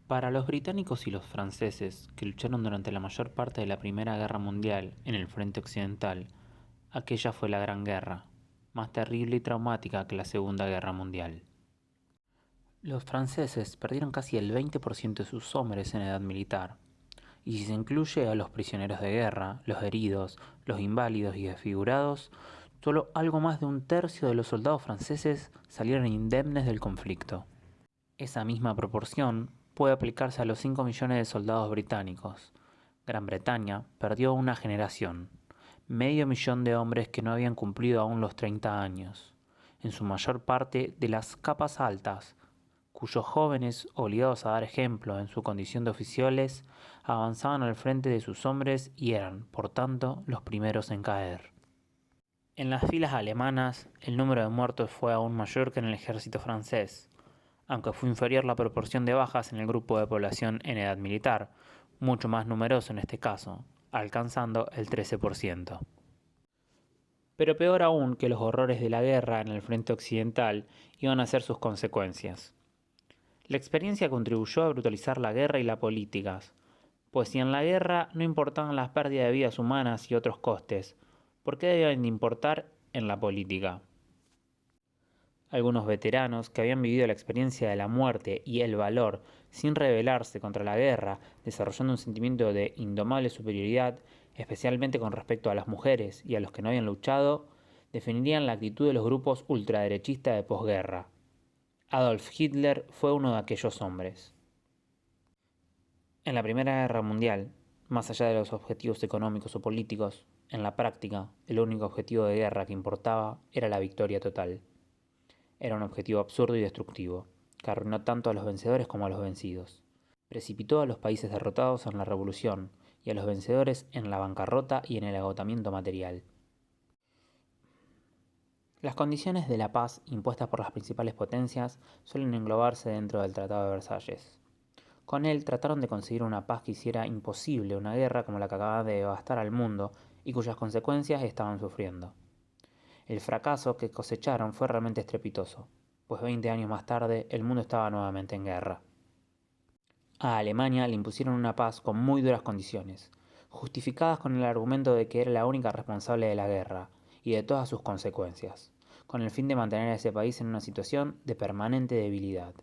Para los británicos y los franceses, que lucharon durante la mayor parte de la Primera Guerra Mundial en el frente occidental, aquella fue la Gran Guerra, más terrible y traumática que la Segunda Guerra Mundial. Los franceses perdieron casi el 20% de sus hombres en edad militar, y si se incluye a los prisioneros de guerra, los heridos, los inválidos y desfigurados, solo algo más de un tercio de los soldados franceses salieron indemnes del conflicto. Esa misma proporción puede aplicarse a los 5 millones de soldados británicos. Gran Bretaña perdió una generación, medio millón de hombres que no habían cumplido aún los 30 años, en su mayor parte de las capas altas, cuyos jóvenes, obligados a dar ejemplo en su condición de oficiales, avanzaban al frente de sus hombres y eran, por tanto, los primeros en caer. En las filas alemanas, el número de muertos fue aún mayor que en el ejército francés, aunque fue inferior la proporción de bajas en el grupo de población en edad militar, mucho más numeroso en este caso, alcanzando el 13%. Pero peor aún que los horrores de la guerra en el frente occidental iban a ser sus consecuencias. La experiencia contribuyó a brutalizar la guerra y la política, pues si en la guerra no importaban las pérdidas de vidas humanas y otros costes, ¿por qué debían importar en la política? Algunos veteranos que habían vivido la experiencia de la muerte y el valor sin rebelarse contra la guerra, desarrollando un sentimiento de indomable superioridad, especialmente con respecto a las mujeres y a los que no habían luchado, definirían la actitud de los grupos ultraderechistas de posguerra. Adolf Hitler fue uno de aquellos hombres. En la Primera Guerra Mundial, más allá de los objetivos económicos o políticos, en la práctica, el único objetivo de guerra que importaba era la victoria total. Era un objetivo absurdo y destructivo, que arruinó tanto a los vencedores como a los vencidos. Precipitó a los países derrotados en la revolución y a los vencedores en la bancarrota y en el agotamiento material. Las condiciones de la paz impuestas por las principales potencias suelen englobarse dentro del Tratado de Versalles. Con él trataron de conseguir una paz que hiciera imposible una guerra como la que acababa de devastar al mundo y cuyas consecuencias estaban sufriendo. El fracaso que cosecharon fue realmente estrepitoso, pues 20 años más tarde el mundo estaba nuevamente en guerra. A Alemania le impusieron una paz con muy duras condiciones, justificadas con el argumento de que era la única responsable de la guerra y de todas sus consecuencias, con el fin de mantener a ese país en una situación de permanente debilidad.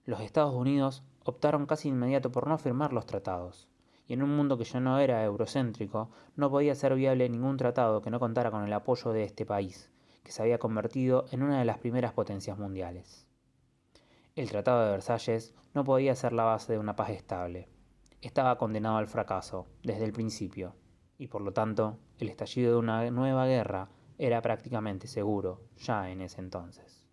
Los Estados Unidos optaron casi de inmediato por no firmar los tratados, y en un mundo que ya no era eurocéntrico, no podía ser viable ningún tratado que no contara con el apoyo de este país, que se había convertido en una de las primeras potencias mundiales. El Tratado de Versalles no podía ser la base de una paz estable. Estaba condenado al fracaso desde el principio, y por lo tanto, el estallido de una nueva guerra era prácticamente seguro ya en ese entonces.